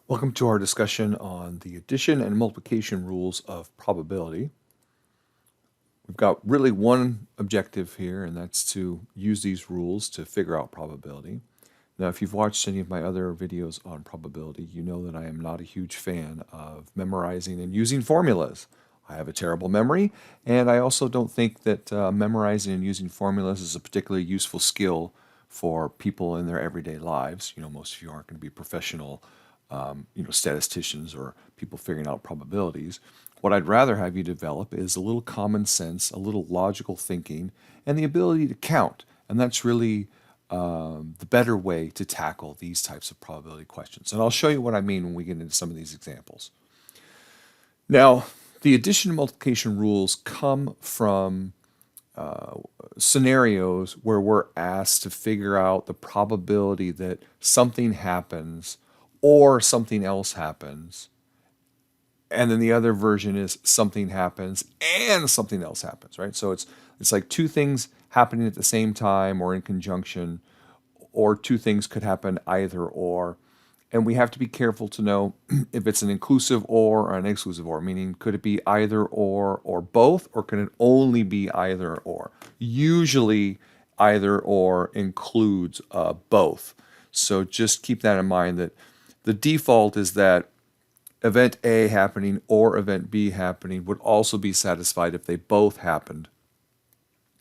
Welcome to our discussion on the addition and multiplication rules of probability. We've got really one objective here, and that's to use these rules to figure out probability. Now, if you've watched any of my other videos on probability, you know that I am not a huge fan of memorizing and using formulas. I have a terrible memory, and I also don't think that memorizing and using formulas is a particularly useful skill for people in their everyday lives. Most of you aren't going to be professional statisticians or people figuring out probabilities. What I'd rather have you develop is a little common sense, a little logical thinking, and the ability to count. And that's really the better way to tackle these types of probability questions. And I'll show you what I mean when we get into some of these examples. Now, the addition and multiplication rules come from scenarios where we're asked to figure out the probability that something happens or something else happens. And then the other version is something happens and something else happens, right? So it's like two things happening at the same time or in conjunction, or two things could happen either or. And we have to be careful to know if it's an inclusive or an exclusive or, meaning could it be either or both, or can it only be either or? Usually either or includes both. So just keep that in mind, that the default is that event A happening or event B happening would also be satisfied if they both happened,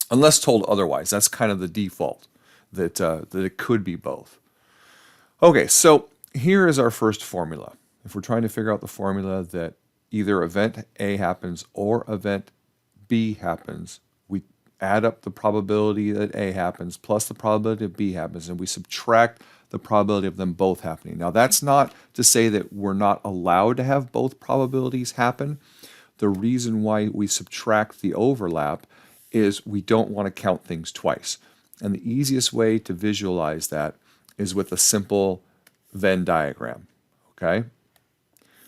unless told otherwise. That's kind of the default, that it could be both. Okay, so here is our first formula. If we're trying to figure out the formula that either event A happens or event B happens, we add up the probability that A happens plus the probability of B happens, and we subtract the probability of them both happening. Now, that's not to say that we're not allowed to have both probabilities happen. The reason why we subtract the overlap is we don't want to count things twice. And the easiest way to visualize that is with a simple Venn diagram, okay?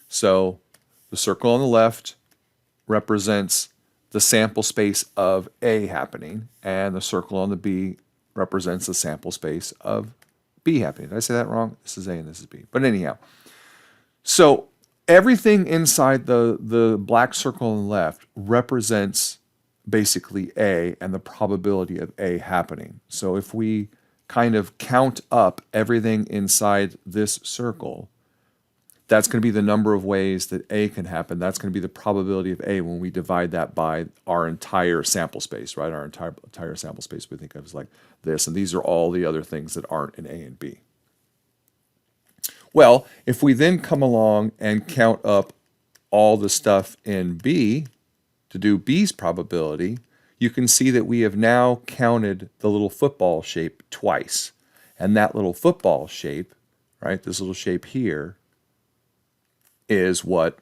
So the circle on the left represents the sample space of A happening, and the circle on the B represents the sample space of B happening. Did I say that wrong? This is A and this is B. But anyhow, so everything inside the black circle on the left represents basically A and the probability of A happening. So if we kind of count up everything inside this circle, that's going to be the number of ways that A can happen. That's going to be the probability of A when we divide that by our entire sample space, right? Our entire sample space we think of as like this. And these are all the other things that aren't in A and B. Well, if we then come along and count up all the stuff in B to do B's probability, you can see that we have now counted the little football shape twice. And that little football shape, right, this little shape here, is what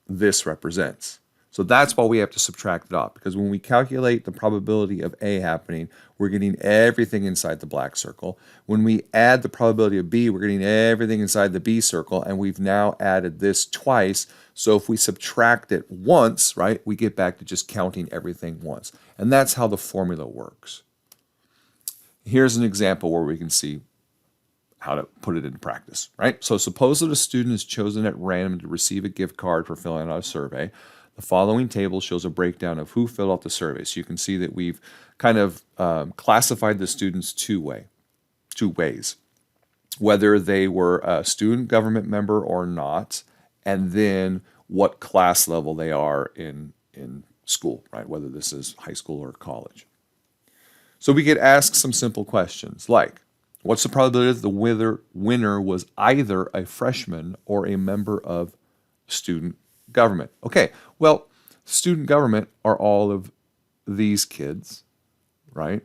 this represents. So that's why we have to subtract it off, because when we calculate the probability of A happening, we're getting everything inside the black circle. When we add the probability of B, we're getting everything inside the B circle, and we've now added this twice. So if we subtract it once, right, we get back to just counting everything once. And that's how the formula works. Here's an example where we can see how to put it into practice, right? So suppose that a student is chosen at random to receive a gift card for filling out a survey. The following table shows a breakdown of who filled out the survey. So you can see that we've kind of classified the students two ways, whether they were a student government member or not, and then what class level they are in school, right? Whether this is high school or college. So we could ask some simple questions like, what's the probability that the winner was either a freshman or a member of student government? Okay, well, student government are all of these kids, right?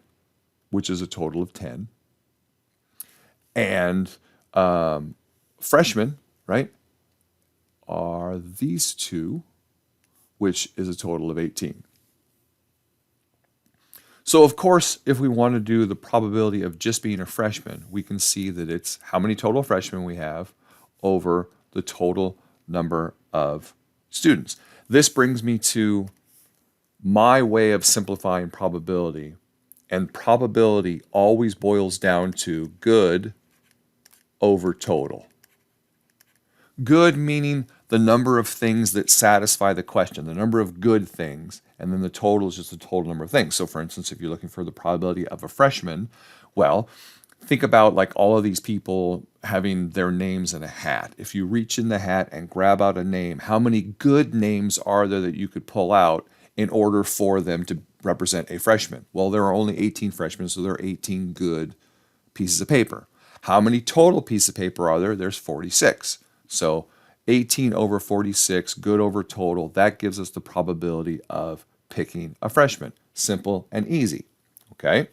Which is a total of 10. And freshmen, right, are these two, which is a total of 18. So, of course, if we want to do the probability of just being a freshman, we can see that it's how many total freshmen we have over the total number of students. This brings me to my way of simplifying probability. And probability always boils down to good over total. Good meaning the number of things that satisfy the question, the number of good things, and then the total is just the total number of things. So for instance, if you're looking for the probability of a freshman, well, think about like all of these people having their names in a hat. If you reach in the hat and grab out a name, how many good names are there that you could pull out in order for them to represent a freshman? Well, there are only 18 freshmen, so there are 18 good pieces of paper. How many total pieces of paper are there? There's 46. So 18 over 46, good over total, that gives us the probability of picking a freshman. Simple and easy, okay?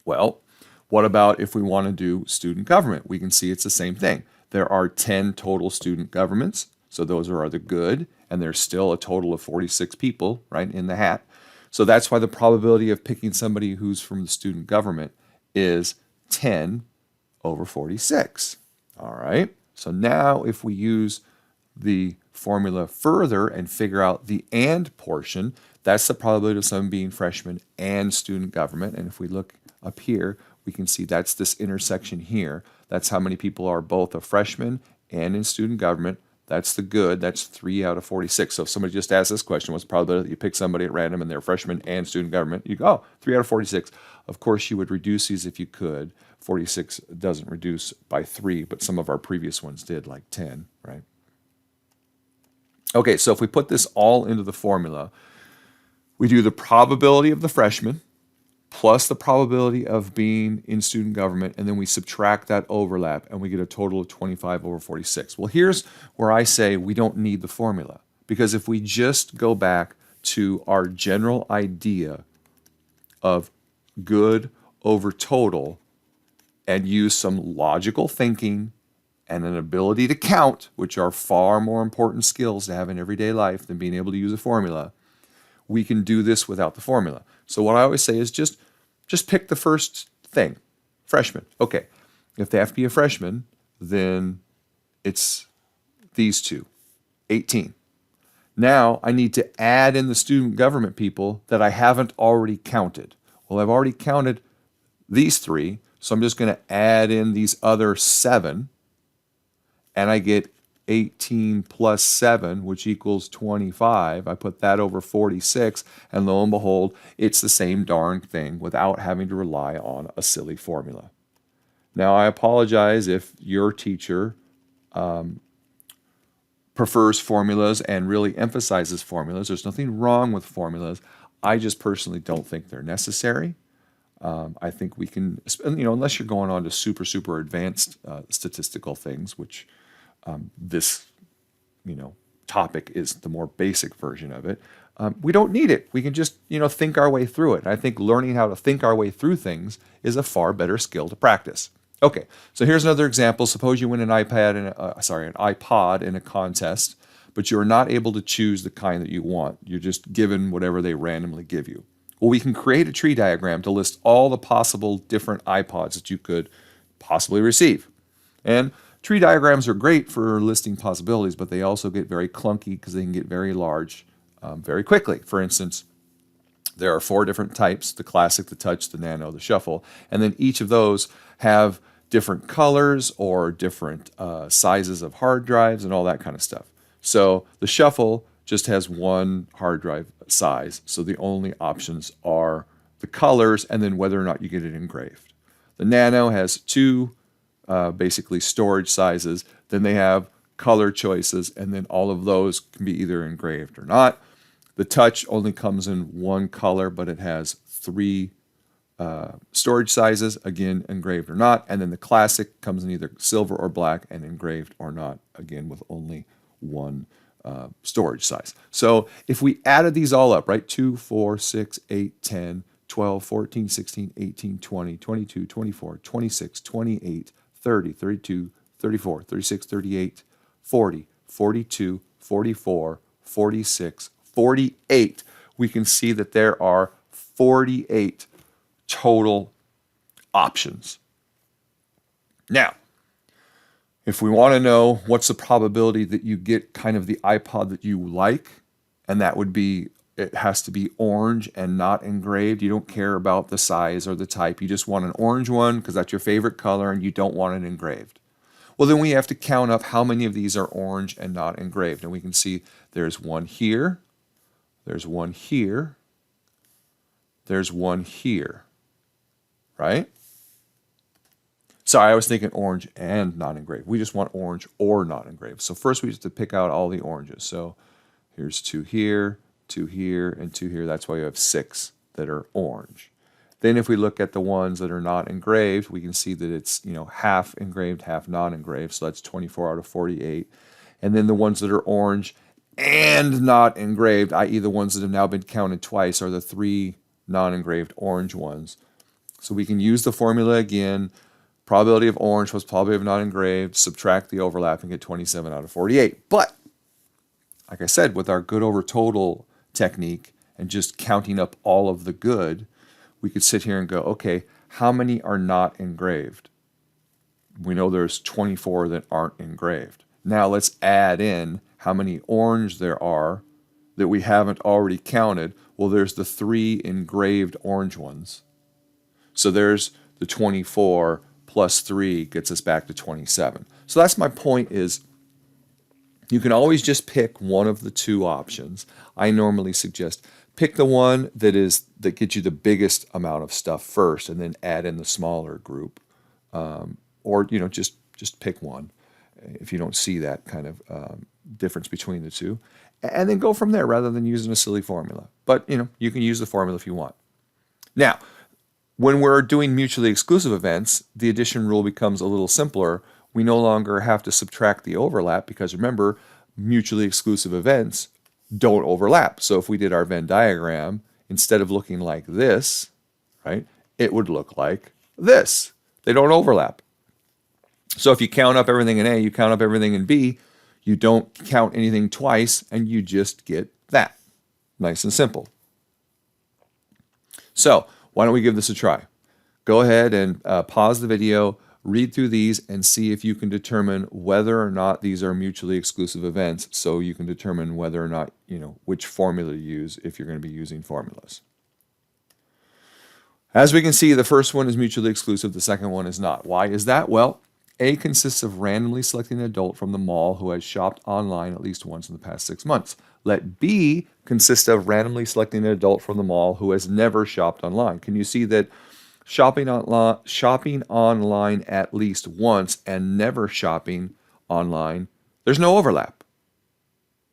Well, what about if we want to do student government? We can see it's the same thing. There are 10 total student governments, so those are the good, and there's still a total of 46 people, right, in the hat. So that's why the probability of picking somebody who's from the student government is 10 over 46. All right, so now if we use the formula further and figure out the and portion, that's the probability of someone being freshman and student government. And if we look up here, we can see that's this intersection here. That's how many people are both a freshman and in student government. That's the good. That's 3 out of 46. So if somebody just asked this question, what's the probability that you pick somebody at random and they're freshman and student government? You go, oh, 3 out of 46. Of course, you would reduce these if you could. 46 doesn't reduce by 3, but some of our previous ones did, like 10, right? Okay, so if we put this all into the formula, we do the probability of the freshman plus the probability of being in student government, and then we subtract that overlap, and we get a total of 25 over 46. Well, here's where I say we don't need the formula, because if we just go back to our general idea of good over total and use some logical thinking and an ability to count, which are far more important skills to have in everyday life than being able to use a formula, we can do this without the formula. So what I always say is just pick the first thing, freshman. Okay, if they have to be a freshman, then it's these two, 18. Now I need to add in the student government people that I haven't already counted. Well, I've already counted these 3, so I'm just going to add in these other 7, and I get 18 plus 7, which equals 25. I put that over 46, and lo and behold, it's the same darn thing without having to rely on a silly formula. Now, I apologize if your teacher prefers formulas and really emphasizes formulas. There's nothing wrong with formulas. I just personally don't think they're necessary. I think we can, unless you're going on to super advanced statistical things, which this, topic is the more basic version of it. We don't need it. We can just, think our way through it. And I think learning how to think our way through things is a far better skill to practice. Okay, so here's another example. Suppose you win an iPod in a contest, but you are not able to choose the kind that you want. You're just given whatever they randomly give you. Well, we can create a tree diagram to list all the possible different iPods that you could possibly receive. And tree diagrams are great for listing possibilities, but they also get very clunky because they can get very large very quickly. For instance, there are 4 different types: the classic, the touch, the nano, the shuffle, and then each of those have different colors or different sizes of hard drives and all that kind of stuff. So the shuffle just has 1 hard drive size, so the only options are the colors and then whether or not you get it engraved. The nano has 2 basically storage sizes, then they have color choices, and then all of those can be either engraved or not. The touch only comes in 1 color, but it has 3 storage sizes, again, engraved or not. And then the classic comes in either silver or black and engraved or not, again, with only 1 storage size. So if we added these all up, right, 2, 4, 6, 8, 10, 12, 14, 16, 18, 20, 22, 24, 26, 28, 30, 32, 34, 36, 38, 40, 42, 44, 46, 48. We can see that there are 48 total options. Now, if we want to know what's the probability that you get kind of the iPod that you like, and that would be, it has to be orange and not engraved. You don't care about the size or the type. You just want an orange one because that's your favorite color and you don't want it engraved. Well, then we have to count up how many of these are orange and not engraved. And we can see there's one here, there's one here, there's one here, right? Sorry, I was thinking orange and not engraved. We just want orange or not engraved. So first we have to pick out all the oranges. So here's two here, and two here. That's why you have 6 that are orange. Then if we look at the ones that are not engraved, we can see that it's, half engraved, half not engraved. So that's 24 out of 48. And then the ones that are orange and not engraved, i.e. the ones that have now been counted twice, are the 3 non-engraved orange ones. So we can use the formula again. Probability of orange plus probability of not engraved, subtract the overlap and get 27 out of 48. But, like I said, with our good over total technique and just counting up all of the good, we could sit here and go, okay, how many are not engraved? We know there's 24 that aren't engraved. Now let's add in how many orange there are that we haven't already counted. Well, there's the 3 engraved orange ones. So there's the 24 plus 3 gets us back to 27. So that's my point, is you can always just pick one of the 2 options. I normally suggest pick the one that gets you the biggest amount of stuff first, and then add in the smaller group, or just pick one if you don't see that kind of difference between the 2, and then go from there rather than using a silly formula. But you can use the formula if you want. Now, when we're doing mutually exclusive events, the addition rule becomes a little simpler. We no longer have to subtract the overlap because, remember, mutually exclusive events don't overlap. So if we did our Venn diagram, instead of looking like this, right, it would look like this. They don't overlap. So if you count up everything in A, you count up everything in B, you don't count anything twice, and you just get that. Nice and simple. So why don't we give this a try? Go ahead and pause the video, read through these, and see if you can determine whether or not these are mutually exclusive events, so you can determine whether or not, which formula to use if you're going to be using formulas. As we can see, the first one is mutually exclusive, the second one is not. Why is that? Well, A consists of randomly selecting an adult from the mall who has shopped online at least once in the past 6 months. Let B consist of randomly selecting an adult from the mall who has never shopped online. Can you see that shopping online at least once and never shopping online, there's no overlap?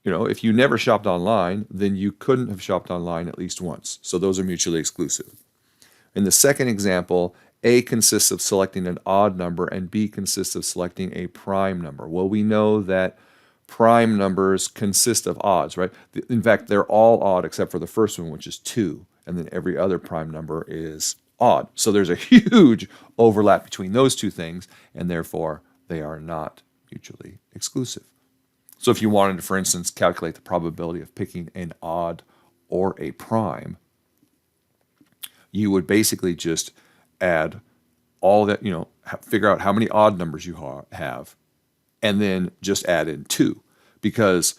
If you never shopped online, then you couldn't have shopped online at least once. So those are mutually exclusive. In the second example, A consists of selecting an odd number and B consists of selecting a prime number. Well, we know that prime numbers consist of odds, right? In fact, they're all odd except for the first one, which is 2, and then every other prime number is odd. So there's a huge overlap between those 2 things, and therefore they are not mutually exclusive. So if you wanted to, for instance, calculate the probability of picking an odd or a prime, you would basically just add all that, figure out how many odd numbers you have, and then just add in 2, because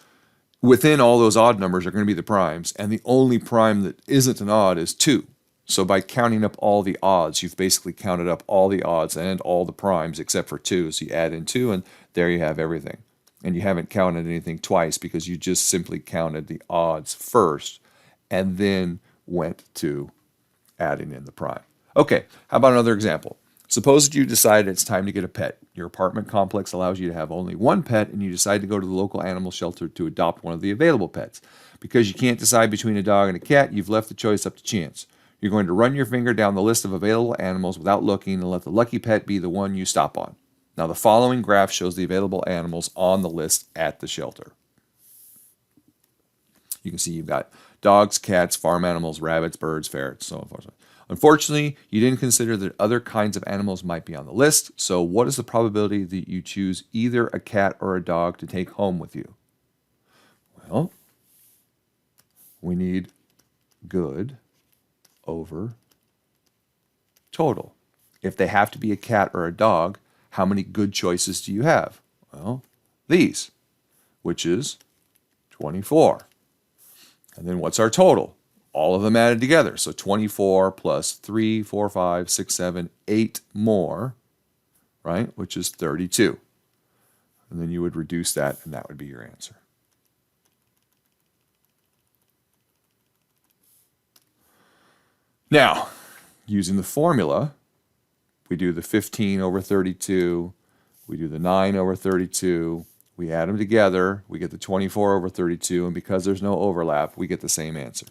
within all those odd numbers are going to be the primes, and the only prime that isn't an odd is 2. So by counting up all the odds, you've basically counted up all the odds and all the primes except for 2. So you add in 2, and there you have everything. And you haven't counted anything twice because you just simply counted the odds first and then went to adding in the prime. Okay, how about another example? Suppose that you decide it's time to get a pet. Your apartment complex allows you to have only one pet, and you decide to go to the local animal shelter to adopt one of the available pets. Because you can't decide between a dog and a cat, you've left the choice up to chance. You're going to run your finger down the list of available animals without looking and let the lucky pet be the one you stop on. Now, the following graph shows the available animals on the list at the shelter. You can see you've got dogs, cats, farm animals, rabbits, birds, ferrets, so on and so forth. Unfortunately, you didn't consider that other kinds of animals might be on the list, so what is the probability that you choose either a cat or a dog to take home with you? Well, we need good over total. If they have to be a cat or a dog, how many good choices do you have? Well, these, which is 24. And then what's our total? All of them added together. So 24 plus 3, 4, 5, 6, 7, 8 more, right? Which is 32. And then you would reduce that, and that would be your answer. Now, using the formula, we do the 15 over 32, we do the 9 over 32, we add them together, we get the 24 over 32, and because there's no overlap, we get the same answer.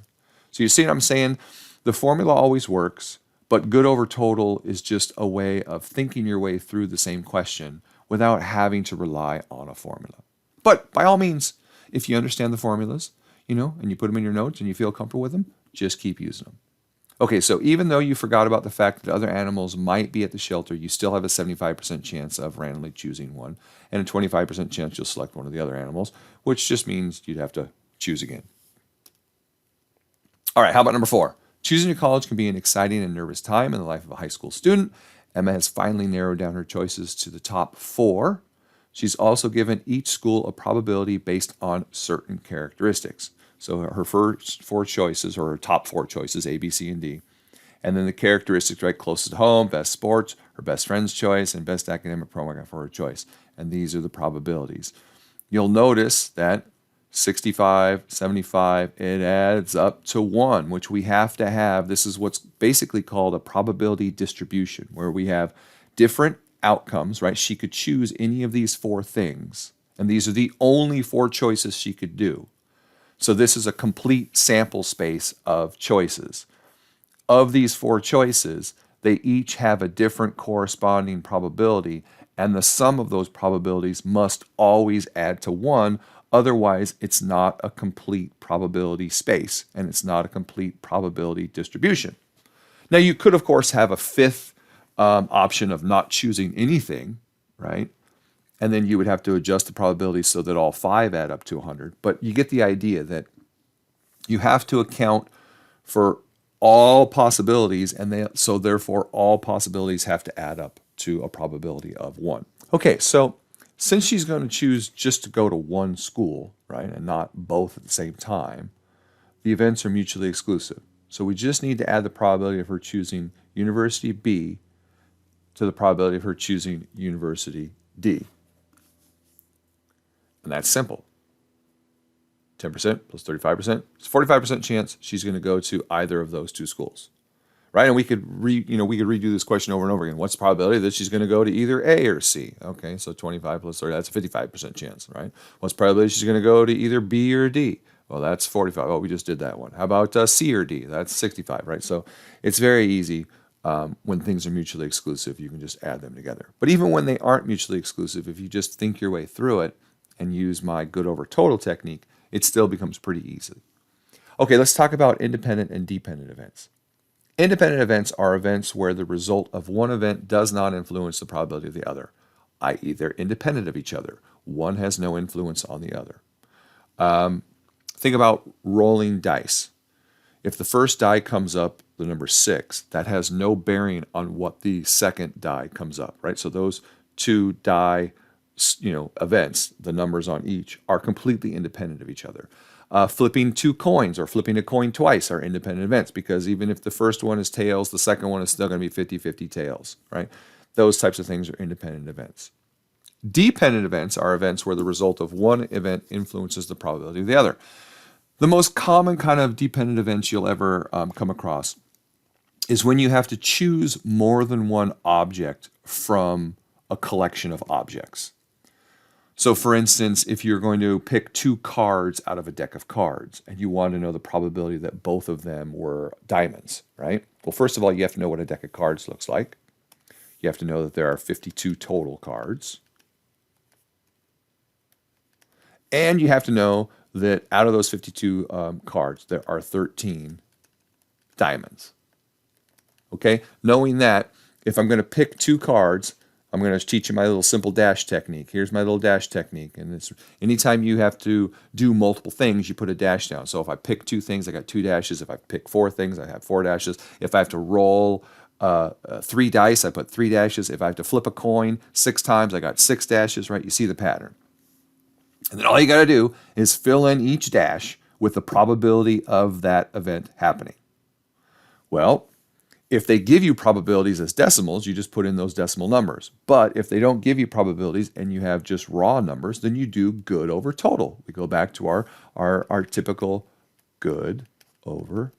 So you see what I'm saying? The formula always works, but good over total is just a way of thinking your way through the same question without having to rely on a formula. But by all means, if you understand the formulas, and you put them in your notes and you feel comfortable with them, just keep using them. Okay, so even though you forgot about the fact that other animals might be at the shelter, you still have a 75% chance of randomly choosing one, and a 25% chance you'll select one of the other animals, which just means you'd have to choose again. All right, how about number 4? Choosing your college can be an exciting and nervous time in the life of a high school student. Emma has finally narrowed down her choices to the top 4. She's also given each school a probability based on certain characteristics. So her first 4 choices, or her top 4 choices, A, B, C, and D. And then the characteristics, right, closest to home, best sports, her best friend's choice, and best academic program for her choice. And these are the probabilities. You'll notice that 65, 75, it adds up to 1, which we have to have. This is what's basically called a probability distribution, where we have different outcomes, right? She could choose any of these 4 things, and these are the only 4 choices she could do. So this is a complete sample space of choices. Of these 4 choices, they each have a different corresponding probability, and the sum of those probabilities must always add to 1. Otherwise, it's not a complete probability space, and it's not a complete probability distribution. Now, you could, of course, have a 5th option of not choosing anything, right? And then you would have to adjust the probability so that all 5 add up to 100. But you get the idea that you have to account for all possibilities, and so therefore all possibilities have to add up to a probability of 1. Okay, so since she's going to choose just to go to one school, right, and not both at the same time, the events are mutually exclusive. So we just need to add the probability of her choosing University B to the probability of her choosing University D. And that's simple. 10% plus 35%. It's a 45% chance she's going to go to either of those 2 schools. Right? And we could redo this question over and over again. What's the probability that she's going to go to either A or C? Okay, so 25 plus 30, that's a 55% chance, right? What's the probability she's going to go to either B or D? Well, that's 45. Oh, we just did that one. How about C or D? That's 65, right? So it's very easy when things are mutually exclusive. You can just add them together. But even when they aren't mutually exclusive, if you just think your way through it and use my good over total technique, it still becomes pretty easy. Okay, let's talk about independent and dependent events. Independent events are events where the result of one event does not influence the probability of the other, i.e. they're independent of each other. One has no influence on the other. Think about rolling dice. If the first die comes up, the number 6, that has no bearing on what the second die comes up, right? So those 2 die, events, the numbers on each, are completely independent of each other. Flipping 2 coins or flipping a coin twice are independent events, because even if the first one is tails, the second one is still going to be 50-50 tails, right? Those types of things are independent events. Dependent events are events where the result of one event influences the probability of the other. The most common kind of dependent events you'll ever come across is when you have to choose more than one object from a collection of objects. So for instance, if you're going to pick 2 cards out of a deck of cards and you want to know the probability that both of them were diamonds, right? Well, first of all, you have to know what a deck of cards looks like. You have to know that there are 52 total cards. And you have to know that out of those 52 cards, there are 13 diamonds. Okay? Knowing that, if I'm going to pick 2 cards, I'm going to teach you my little simple dash technique. Here's my little dash technique. And it's anytime you have to do multiple things, you put a dash down. So if I pick 2 things, I got 2 dashes. If I pick 4 things, I have 4 dashes. If I have to roll 3 dice, I put 3 dashes. If I have to flip a coin 6 times, I got 6 dashes, right? You see the pattern. And then all you got to do is fill in each dash with the probability of that event happening. Well, If they give you probabilities as decimals, you just put in those decimal numbers. But if they don't give you probabilities and you have just raw numbers, then you do good over total. We go back to our typical good over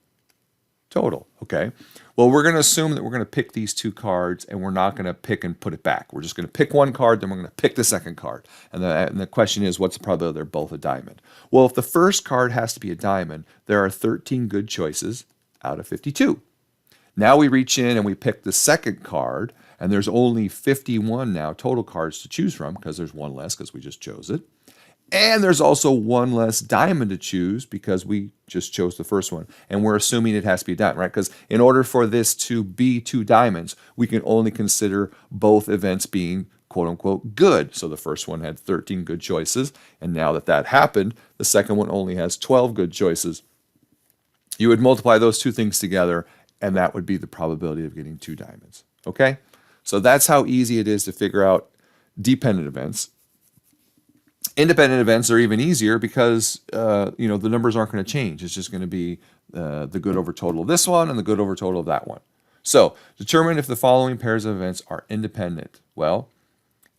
total, okay? Well, we're going to assume that we're going to pick these two cards and we're not going to pick and put it back. We're just going to pick one card, then we're going to pick the second card. And the question is, what's the probability they're both a diamond? Well, if the first card has to be a diamond, there are 13 good choices out of 52. Now we reach in and we pick the second card, and there's only 51 now total cards to choose from because there's one less because we just chose it. And there's also one less diamond to choose because we just chose the first one. And we're assuming it has to be a diamond, right? Because in order for this to be two diamonds, we can only consider both events being quote unquote good. So the first one had 13 good choices. And now that happened, the second one only has 12 good choices. You would multiply those two things together, and that would be the probability of getting two diamonds. Okay? So that's how easy it is to figure out dependent events. Independent events are even easier because the numbers aren't going to change. It's just going to be the good over total of this one and the good over total of that one. So determine if the following pairs of events are independent. Well,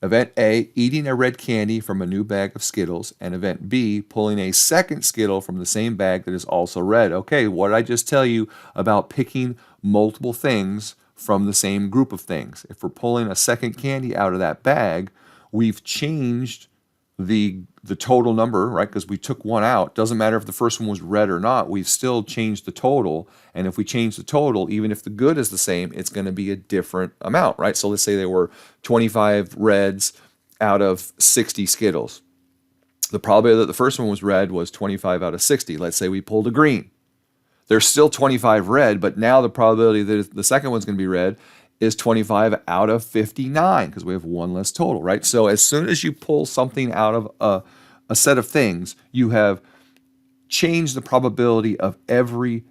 event A, eating a red candy from a new bag of Skittles, and event B, pulling a second Skittle from the same bag that is also red. Okay, what did I just tell you about picking multiple things from the same group of things? If we're pulling a second candy out of that bag, we've changed the total number, right? Because we took one out. Doesn't matter if the first one was red or not, we've still changed the total. And if we change the total, even if the good is the same, it's going to be a different amount, right? So let's say there were 25 reds out of 60 Skittles. The probability that the first one was red was 25 out of 60. Let's say we pulled a green. There's still 25 red, but now the probability that the second one's going to be red is 25 out of 59 because we have one less total, right? So as soon as you pull something out of a set of things, you have changed the probability of every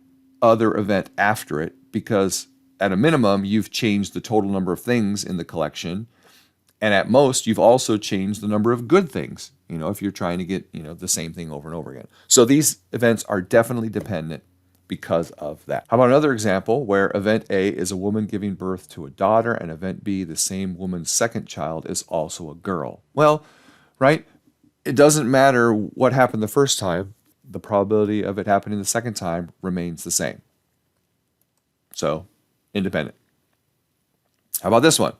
other event after it because at a minimum, you've changed the total number of things in the collection. And at most, you've also changed the number of good things, if you're trying to get, the same thing over and over again. So these events are definitely dependent because of that. How about another example where event A is a woman giving birth to a daughter and event B, the same woman's second child, is also a girl? Well, right, it doesn't matter what happened the first time. The probability of it happening the second time remains the same. So, independent. How about this one?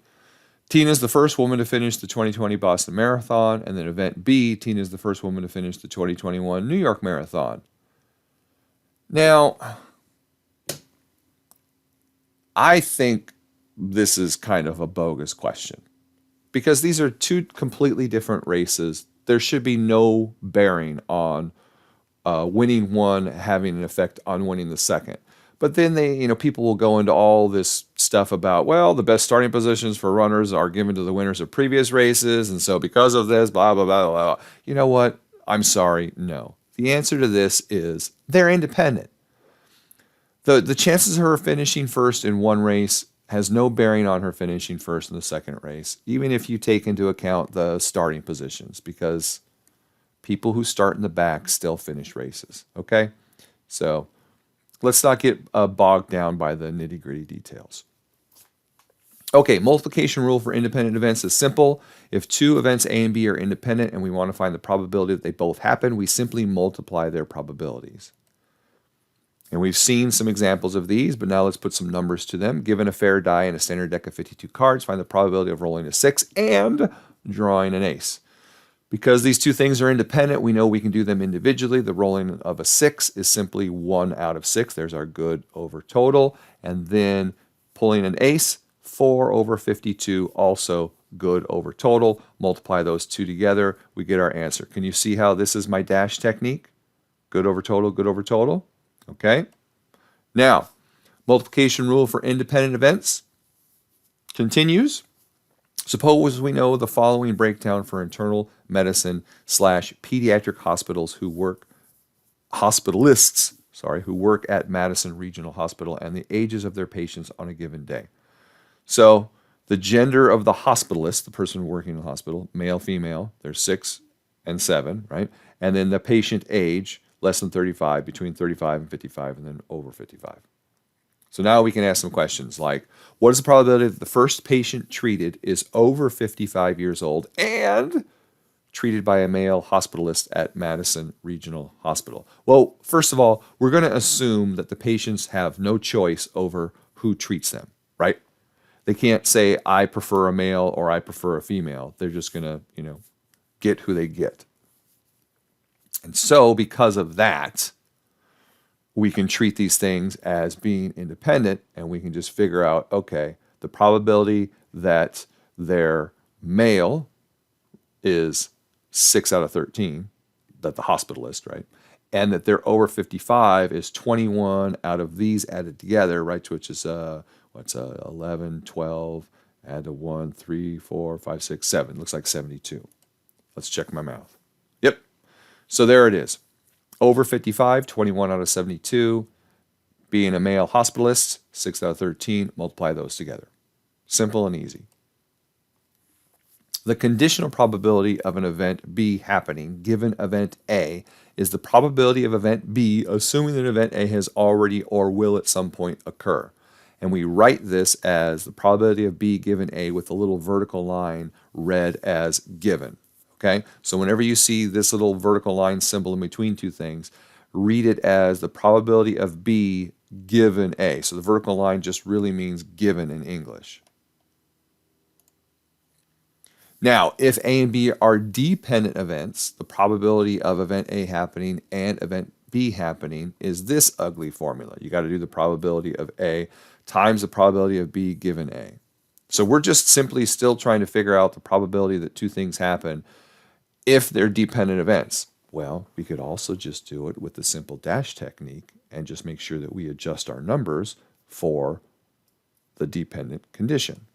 Tina's the first woman to finish the 2020 Boston Marathon, and then event B, Tina's the first woman to finish the 2021 New York Marathon. Now, I think this is kind of a bogus question because these are two completely different races. There should be no bearing on winning one having an effect on winning the second. But then people will go into all this stuff about, well, the best starting positions for runners are given to the winners of previous races, and so because of this, blah, blah, blah, blah. You know what? I'm sorry, no. The answer to this is they're independent. The chances of her finishing first in one race has no bearing on her finishing first in the second race, even if you take into account the starting positions, because people who start in the back still finish races, okay? So let's not get bogged down by the nitty-gritty details. Okay, multiplication rule for independent events is simple. If two events A and B are independent and we want to find the probability that they both happen, we simply multiply their probabilities. And we've seen some examples of these, but now let's put some numbers to them. Given a fair die and a standard deck of 52 cards, find the probability of rolling a 6 and drawing an ace. Because these two things are independent, we know we can do them individually. The rolling of a 6 is simply 1 out of 6. There's our good over total. And then pulling an ace, 4 over 52, also good over total. Multiply those two together, we get our answer. Can you see how this is my dash technique? Good over total, good over total. Okay? Now, multiplication rule for independent events continues. Suppose we know the following breakdown for internal medicine / pediatric hospitals hospitalists who work at Madison Regional Hospital and the ages of their patients on a given day. So the gender of the hospitalist, the person working in the hospital, male, female, there's 6 and 7, right? And then the patient age, less than 35, between 35 and 55, and then over 55. So now we can ask some questions like, what is the probability that the first patient treated is over 55 years old and treated by a male hospitalist at Madison Regional Hospital? Well, first of all, we're going to assume that the patients have no choice over who treats them, right? They can't say, I prefer a male or I prefer a female. They're just going to, get who they get. And so because of that, we can treat these things as being independent, and we can just figure out, okay, the probability that they're male is 6 out of 13, that the hospitalist, right? And that they're over 55 is 21 out of these added together, right? Which is, 11, 12, add to 1, 3, 4, 5, 6, 7. Looks like 72. Let's check my math. Yep. So there it is. Over 55, 21 out of 72. Being a male hospitalist, 6 out of 13. Multiply those together. Simple and easy. The conditional probability of an event B happening given event A is the probability of event B, assuming that event A has already or will at some point occur. And we write this as the probability of B given A with a little vertical line read as given. Okay? So whenever you see this little vertical line symbol in between two things, read it as the probability of B given A. So the vertical line just really means given in English. Now, if A and B are dependent events, the probability of event A happening and event B happening is this ugly formula. You got to do the probability of A times the probability of B given A. So we're just simply still trying to figure out the probability that two things happen if they're dependent events. Well, we could also just do it with the simple dash technique and just make sure that we adjust our numbers for the dependent condition.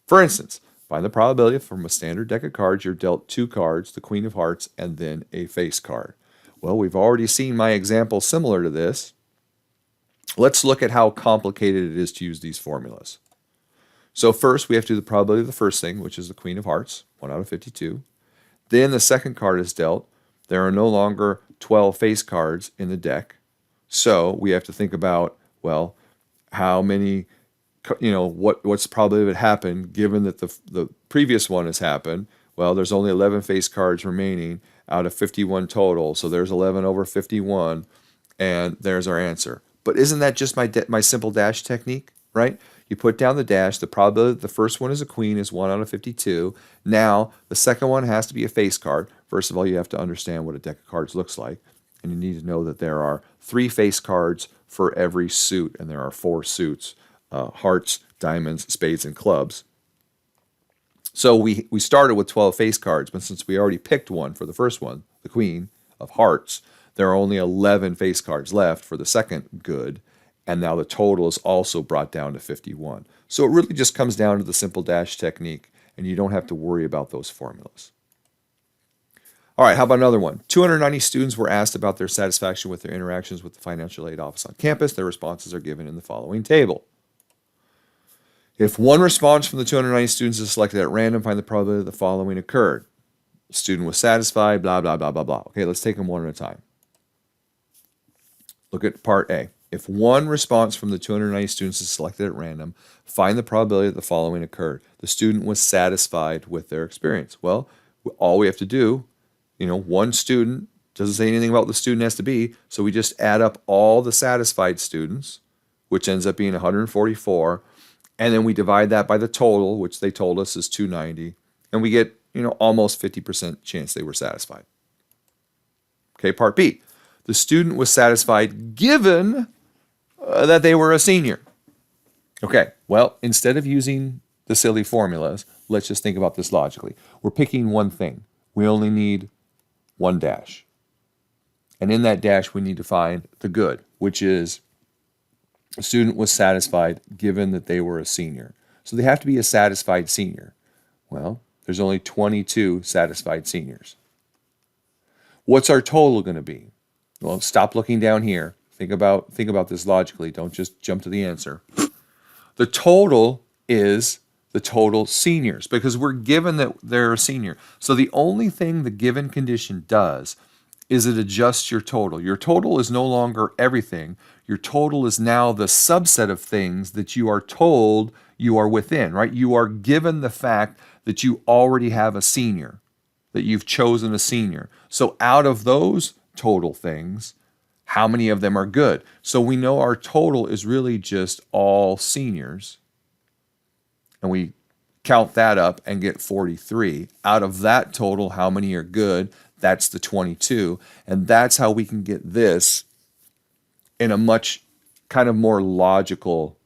For instance, find the probability from a standard deck of cards you're dealt 2 cards, the Queen of Hearts, and then a face card. Well, we've already seen my example similar to this. Let's look at how complicated it is to use these formulas. So first, we have to do the probability of the first thing, which is the Queen of Hearts, 1 out of 52. Then the second card is dealt. There are no longer 12 face cards in the deck. So we have to think about, well, how many, what's the probability of it happened given that the previous one has happened? Well, there's only 11 face cards remaining out of 51 total. So there's 11 over 51, and there's our answer. But isn't that just my simple dash technique, right? You put down the dash, the probability that the first one is a queen is 1 out of 52. Now, the second one has to be a face card. First of all, you have to understand what a deck of cards looks like. And you need to know that there are 3 face cards for every suit, and there are 4 suits, hearts, diamonds, spades, and clubs. So we started with 12 face cards, but since we already picked one for the first one, the Queen of Hearts, there are only 11 face cards left for the second good, and now the total is also brought down to 51. So it really just comes down to the simple dash technique, and you don't have to worry about those formulas. All right, how about another one? 290 students were asked about their satisfaction with their interactions with the financial aid office on campus. Their responses are given in the following table. If one response from the 290 students is selected at random, find the probability that the following occurred. The student was satisfied, blah, blah, blah, blah, blah. Okay, let's take them one at a time. Look at part A. If one response from the 290 students is selected at random, find the probability that the following occurred. The student was satisfied with their experience. Well, all we have to do, one student, doesn't say anything about what the student has to be, so we just add up all the satisfied students, which ends up being 144, and then we divide that by the total, which they told us is 290, and we get, almost 50% chance they were satisfied. Okay, part B. The student was satisfied given that they were a senior. Okay, well, instead of using the silly formulas, let's just think about this logically. We're picking one thing. We only need one dash. And in that dash, we need to find the good, which is a student was satisfied given that they were a senior. So they have to be a satisfied senior. Well, there's only 22 satisfied seniors. What's our total going to be? Well, stop looking down here. Think about this logically. Don't just jump to the answer. The total is the total seniors because we're given that they're a senior. So the only thing the given condition does is it adjusts your total. Your total is no longer everything. Your total is now the subset of things that you are told you are within, right? You are given the fact that you already have a senior, that you've chosen a senior. So out of those total things, how many of them are good? So we know our total is really just all seniors. And we count that up and get 43. Out of that total, how many are good? That's the 22. And that's how we can get this in a much kind of more logical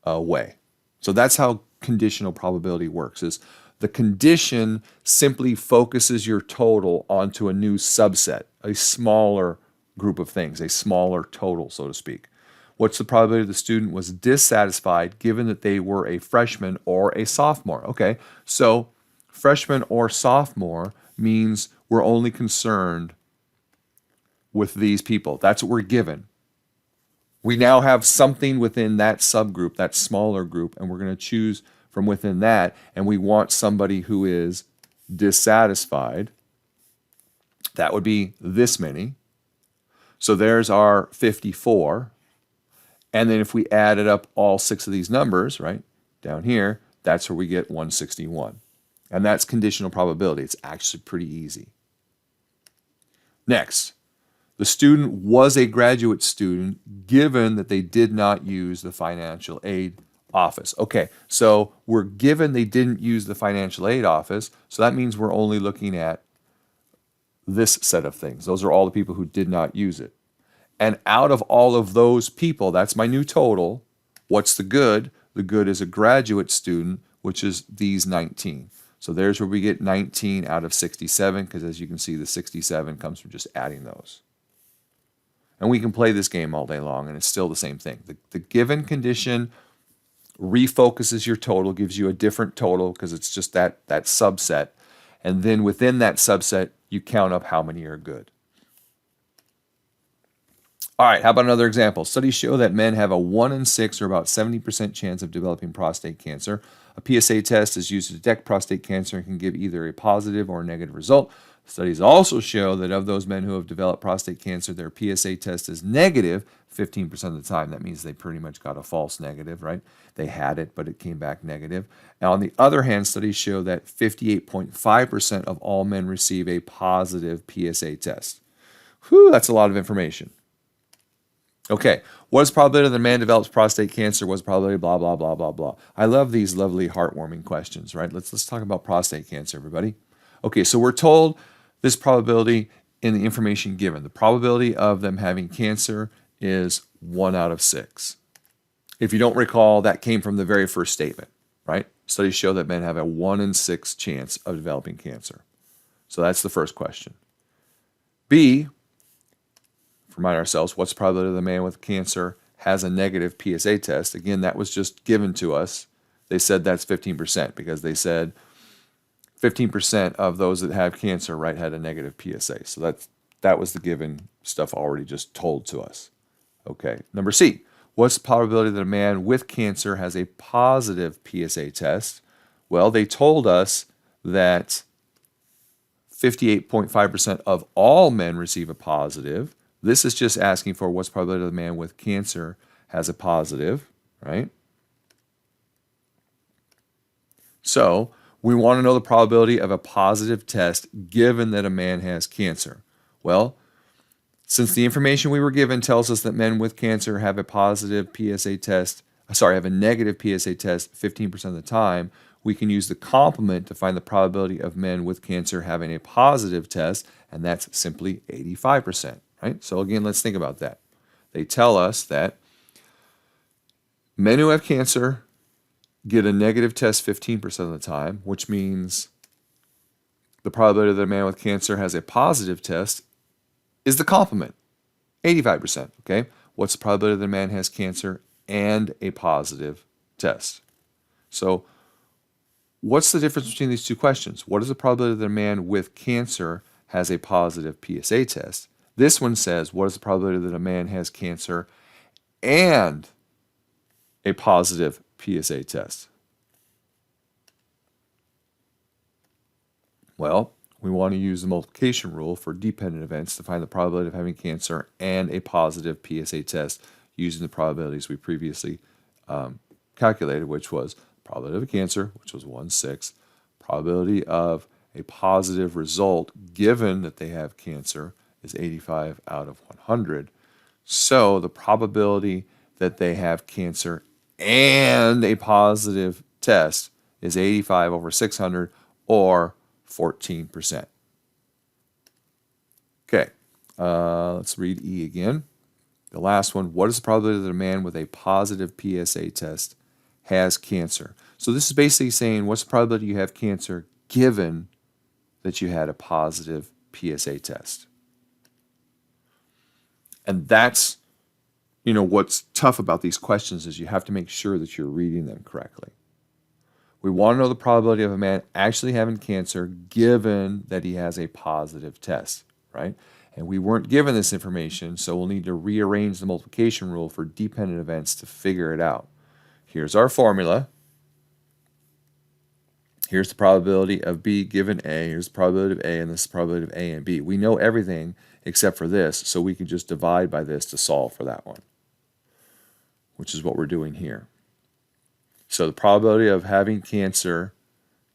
way. So that's how conditional probability works, is the condition simply focuses your total onto a new subset, a smaller group of things, a smaller total, so to speak. What's the probability the student was dissatisfied given that they were a freshman or a sophomore? Okay, so freshman or sophomore means we're only concerned with these people. That's what we're given. We now have something within that subgroup, that smaller group, and we're going to choose from within that, and we want somebody who is dissatisfied. That would be this many. So there's our 54. And then if we added up all 6 of these numbers, right, down here, that's where we get 161. And that's conditional probability. It's actually pretty easy. Next, the student was a graduate student given that they did not use the financial aid office. Okay, so we're given they didn't use the financial aid office, so that means we're only looking at this set of things. Those are all the people who did not use it. And out of all of those people, that's my new total. What's the good? The good is a graduate student, which is these 19. So there's where we get 19 out of 67, because as you can see, the 67 comes from just adding those. And we can play this game all day long, and it's still the same thing. The given condition refocuses your total, gives you a different total because it's just that subset. And then within that subset, you count up how many are good. All right, how about another example? Studies show that men have a 1 in 6 or about 70% chance of developing prostate cancer. A PSA test is used to detect prostate cancer and can give either a positive or a negative result. Studies also show that of those men who have developed prostate cancer, their PSA test is negative 15% of the time. That means they pretty much got a false negative, right? They had it, but it came back negative. Now, on the other hand, studies show that 58.5% of all men receive a positive PSA test. Whew, that's a lot of information. Okay, what is the probability that a man develops prostate cancer? What's the probability blah, blah, blah, blah, blah. I love these lovely heartwarming questions, right? Let's talk about prostate cancer, everybody. Okay, so we're told this probability in the information given. The probability of them having cancer is 1 out of 6. If you don't recall, that came from the very first statement, right? Studies show that men have a 1 in 6 chance of developing cancer. So that's the first question. B, remind ourselves, what's the probability that a man with cancer has a negative PSA test? Again, that was just given to us. They said that's 15% because they said 15% of those that have cancer, right, had a negative PSA. So that was the given stuff already just told to us. Okay, number C, what's the probability that a man with cancer has a positive PSA test? Well, they told us that 58.5% of all men receive a positive. This is just asking for what's the probability that a man with cancer has a positive, right? So we want to know the probability of a positive test given that a man has cancer. Well, since the information we were given tells us that men with cancer have a positive PSA test, have a negative PSA test 15% of the time, we can use the complement to find the probability of men with cancer having a positive test, and that's simply 85%, right? So again, let's think about that. They tell us that men who have cancer get a negative test 15% of the time, which means the probability that a man with cancer has a positive test is the complement, 85%, okay? What's the probability that a man has cancer and a positive test? So what's the difference between these two questions? What is the probability that a man with cancer has a positive PSA test? This one says, what is the probability that a man has cancer and a positive PSA test? Well, we want to use the multiplication rule for dependent events to find the probability of having cancer and a positive PSA test using the probabilities we previously calculated, which was probability of cancer, which was 1/6, probability of a positive result given that they have cancer is 85 out of 100. So the probability that they have cancer and a positive test is 85 over 600, or 14%. Okay, let's read E again. The last one, what is the probability that a man with a positive PSA test has cancer? So this is basically saying, what's the probability you have cancer given that you had a positive PSA test? And that's, what's tough about these questions is you have to make sure that you're reading them correctly. We want to know the probability of a man actually having cancer given that he has a positive test, right? And we weren't given this information, so we'll need to rearrange the multiplication rule for dependent events to figure it out. Here's our formula. Here's the probability of B given A. Here's the probability of A, and this is the probability of A and B. We know everything except for this, so we can just divide by this to solve for that one, which is what we're doing here. So the probability of having cancer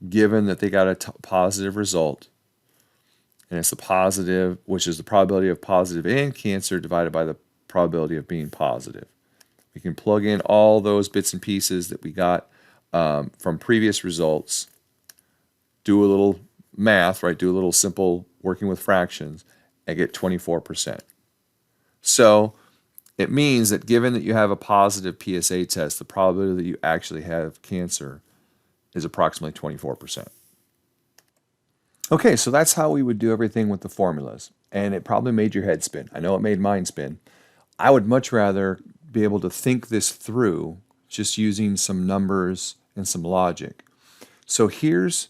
given that they got a positive result, and it's the positive, which is the probability of positive and cancer divided by the probability of being positive. We can plug in all those bits and pieces that we got from previous results, do a little math, right? Do a little simple working with fractions, and get 24%. So it means that given that you have a positive PSA test, the probability that you actually have cancer is approximately 24%. Okay, so that's how we would do everything with the formulas. And it probably made your head spin. I know it made mine spin. I would much rather be able to think this through just using some numbers and some logic. So here's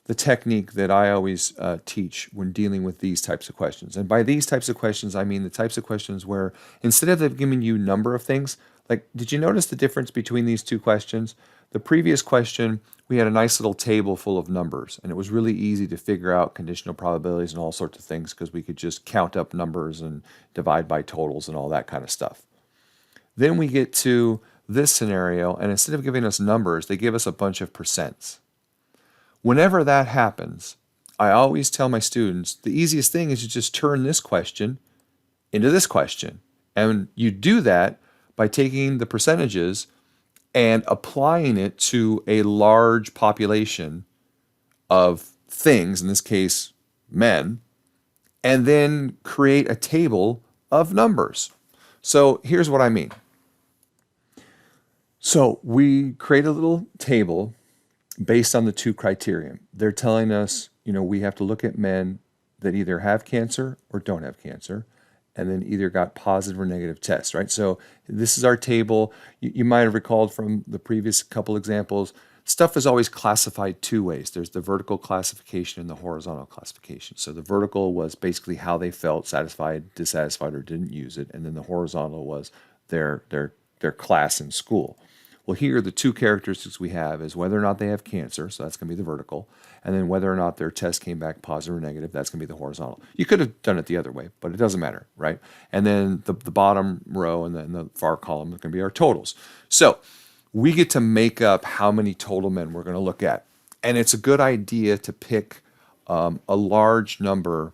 the technique that I always teach when dealing with these types of questions. And by these types of questions, I mean the types of questions where instead of them giving you a number of things, like, did you notice the difference between these two questions? The previous question, we had a nice little table full of numbers, and it was really easy to figure out conditional probabilities and all sorts of things because we could just count up numbers and divide by totals and all that kind of stuff. Then we get to this scenario, and instead of giving us numbers, they give us a bunch of percents. Whenever that happens, I always tell my students, the easiest thing is to just turn this question into this question. And you do that by taking the percentages and applying it to a large population of things, in this case, men, and then create a table of numbers. So here's what I mean. So we create a little table based on the two criteria. They're telling us, we have to look at men that either have cancer or don't have cancer, and then either got positive or negative tests, right? So this is our table. You might have recalled from the previous couple examples, stuff is always classified two ways. There's the vertical classification and the horizontal classification. So the vertical was basically how they felt, satisfied, dissatisfied, or didn't use it, and then the horizontal was their class in school. Well, here the two characteristics we have is whether or not they have cancer, so that's going to be the vertical, and then whether or not their test came back positive or negative, that's going to be the horizontal. You could have done it the other way, but it doesn't matter, right? And then the bottom row and then the far column is going to be our totals. So we get to make up how many total men we're going to look at. And it's a good idea to pick a large number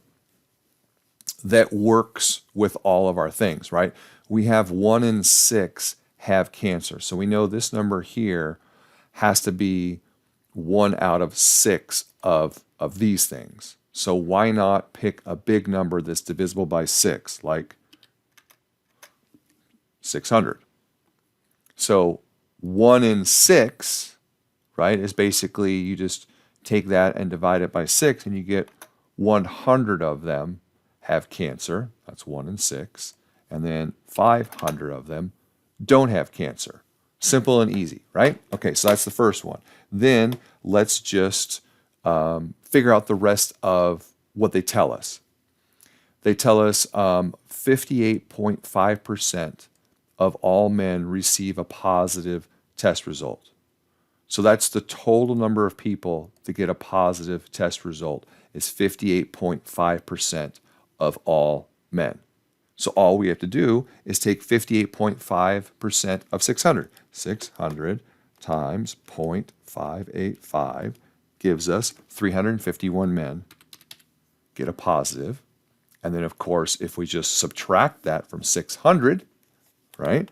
that works with all of our things, right? We have 1 in 6 have cancer. So we know this number here has to be 1 out of 6 of these things. So why not pick a big number that's divisible by 6, like 600? So 1 in 6, right, is basically you just take that and divide it by 6, and you get 100 of them have cancer. That's 1 in 6. And then 500 of them don't have cancer. Simple and easy, right? Okay, so that's the first one. Then let's just figure out the rest of what they tell us. They tell us 58.5% of all men receive a positive test result. So that's the total number of people that get a positive test result. is 58.5% of all men. So all we have to do is take 58.5% of 600. 600 times 0.585 gives us 351 men get a positive. And then, of course, if we just subtract that from 600, right,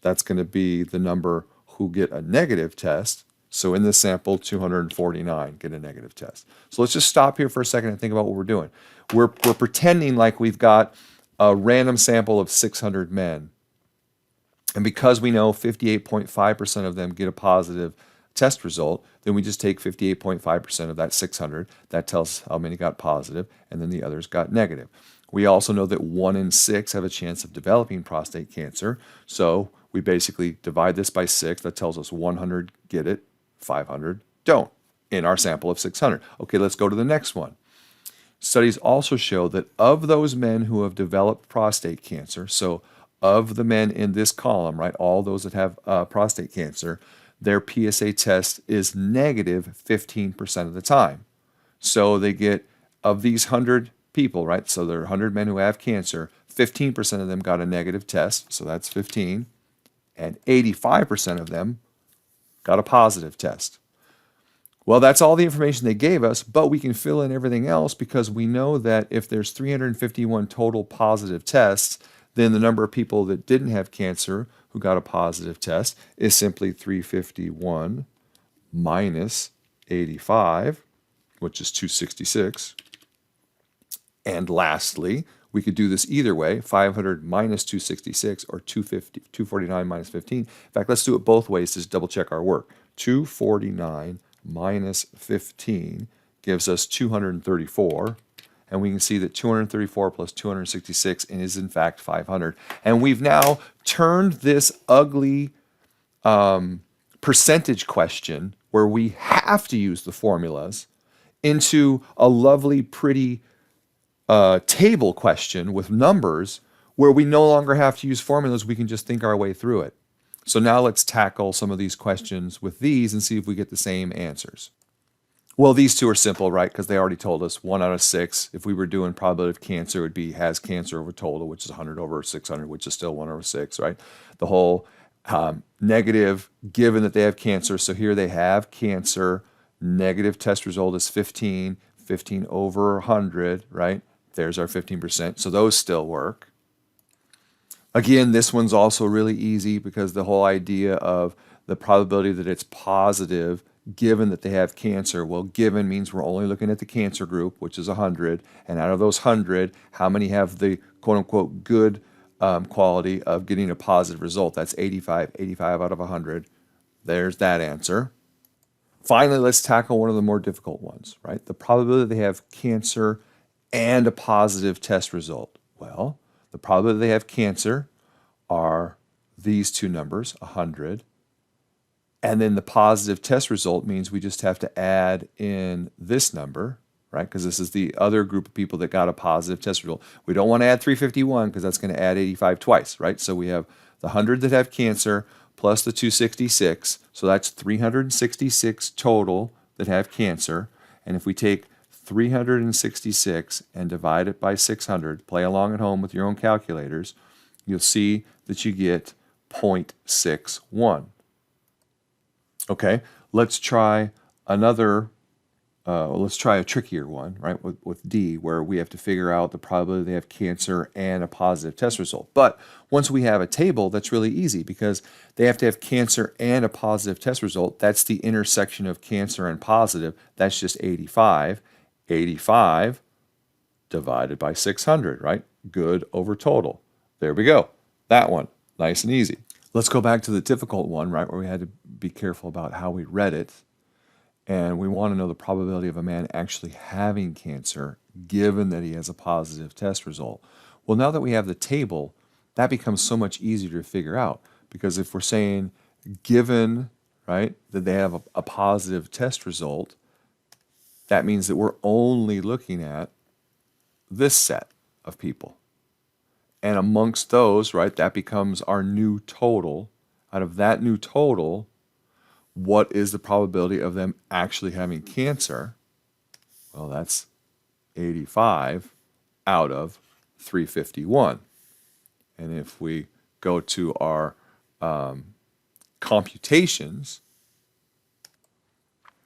that's going to be the number who get a negative test. So in this sample, 249 get a negative test. So let's just stop here for a second and think about what we're doing. We're pretending like we've got a random sample of 600 men. And because we know 58.5% of them get a positive test result, then we just take 58.5% of that 600. That tells us how many got positive, and then the others got negative. We also know that 1 in 6 have a chance of developing prostate cancer. So we basically divide this by 6. That tells us 100 get it, 500 don't in our sample of 600. Okay, let's go to the next one. Studies also show that of those men who have developed prostate cancer, so of the men in this column, right, all those that have prostate cancer, their PSA test is negative 15% of the time. So they get, of these 100 people, right, so there are 100 men who have cancer, 15% of them got a negative test, so that's 15, and 85% of them got a positive test. Well, that's all the information they gave us, but we can fill in everything else because we know that if there's 351 total positive tests, then the number of people that didn't have cancer who got a positive test is simply 351 minus 85, which is 266. And lastly, we could do this either way, 500 minus 266 or 249 minus 15. In fact, let's do it both ways to just double check our work. 249 minus 15 gives us 234. And we can see that 234 plus 266 is in fact 500. And we've now turned this ugly percentage question where we have to use the formulas into a lovely, pretty table question with numbers where we no longer have to use formulas. We can just think our way through it. So now let's tackle some of these questions with these and see if we get the same answers. Well, these two are simple, right? Because they already told us 1 out of 6. If we were doing probability of cancer, it would be has cancer over total, which is 100 over 600, which is still 1 over 6, right? The whole negative, given that they have cancer. So here they have cancer. Negative test result is 15. 15 over 100, right? There's our 15%. So those still work. Again, this one's also really easy because the whole idea of the probability that it's positive given that they have cancer. Well, given means we're only looking at the cancer group, which is 100. And out of those 100, how many have the quote-unquote good quality of getting a positive result? That's 85. 85 out of 100. There's that answer. Finally, let's tackle one of the more difficult ones, right? The probability they have cancer and a positive test result. Well, the probability they have cancer are these two numbers, 100. And then the positive test result means we just have to add in this number, right? Because this is the other group of people that got a positive test result. We don't want to add 351 because that's going to add 85 twice, right? So we have the 100 that have cancer plus the 266. So that's 366 total that have cancer. And if we take 366 and divide it by 600, play along at home with your own calculators, you'll see that you get 0.61. Okay, let's try another, let's try a trickier one, right, with D, where we have to figure out the probability they have cancer and a positive test result. But once we have a table, that's really easy because they have to have cancer and a positive test result. That's the intersection of cancer and positive. That's just 85. 85 divided by 600, right? Good over total. There we go. That one, nice and easy. Let's go back to the difficult one, right, where we had to be careful about how we read it. And we want to know the probability of a man actually having cancer given that he has a positive test result. Well, now that we have the table, that becomes so much easier to figure out. Because if we're saying given, right, that they have a positive test result, that means that we're only looking at this set of people. And amongst those, right, that becomes our new total. Out of that new total, what is the probability of them actually having cancer? Well, that's 85 out of 351. And if we go to our computations,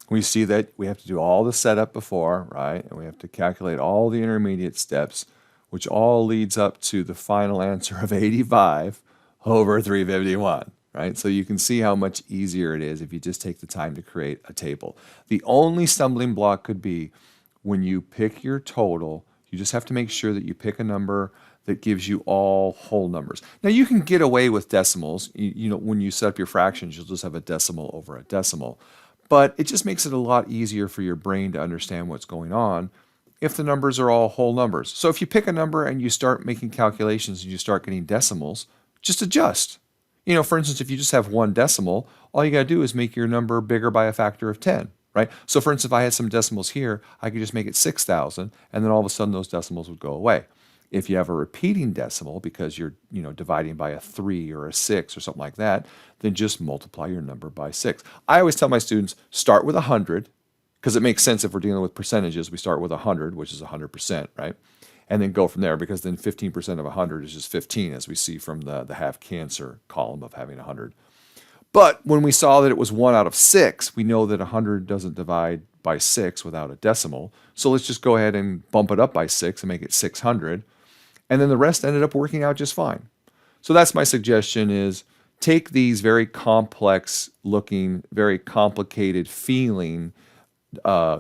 we see that we have to do all the setup before, right? And we have to calculate all the intermediate steps, which all leads up to the final answer of 85 over 351, right? So you can see how much easier it is if you just take the time to create a table. The only stumbling block could be when you pick your total, you just have to make sure that you pick a number that gives you all whole numbers. Now you can get away with decimals. You know, when you set up your fractions, you'll just have a decimal over a decimal. But it just makes it a lot easier for your brain to understand what's going on if the numbers are all whole numbers. So if you pick a number and you start making calculations and you start getting decimals, just adjust. You know, for instance, if you just have one decimal, all you got to do is make your number bigger by a factor of 10, right? So for instance, if I had some decimals here, I could just make it 6,000, and then all of a sudden those decimals would go away. If you have a repeating decimal because you're, dividing by a 3 or a 6 or something like that, then just multiply your number by 6. I always tell my students, start with 100, because it makes sense if we're dealing with percentages. We start with 100, which is 100%, right? And then go from there, because then 15% of 100 is just 15, as we see from the have cancer column of having 100. But when we saw that it was 1 out of 6, we know that 100 doesn't divide by 6 without a decimal. So let's just go ahead and bump it up by 6 and make it 600. And then the rest ended up working out just fine. So that's my suggestion, is take these very complex looking, very complicated feeling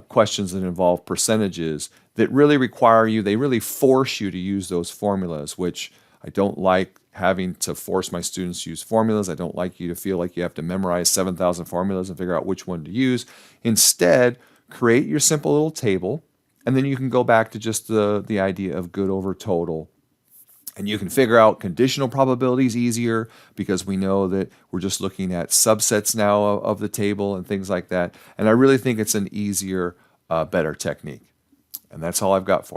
questions that involve percentages that really require you, they really force you to use those formulas, which I don't like having to force my students to use formulas. I don't like you to feel like you have to memorize 7,000 formulas and figure out which one to use. Instead, create your simple little table, and then you can go back to just the idea of good over total. And you can figure out conditional probabilities easier, because we know that we're just looking at subsets now of the table and things like that. And I really think it's an easier, better technique. And that's all I've got for you.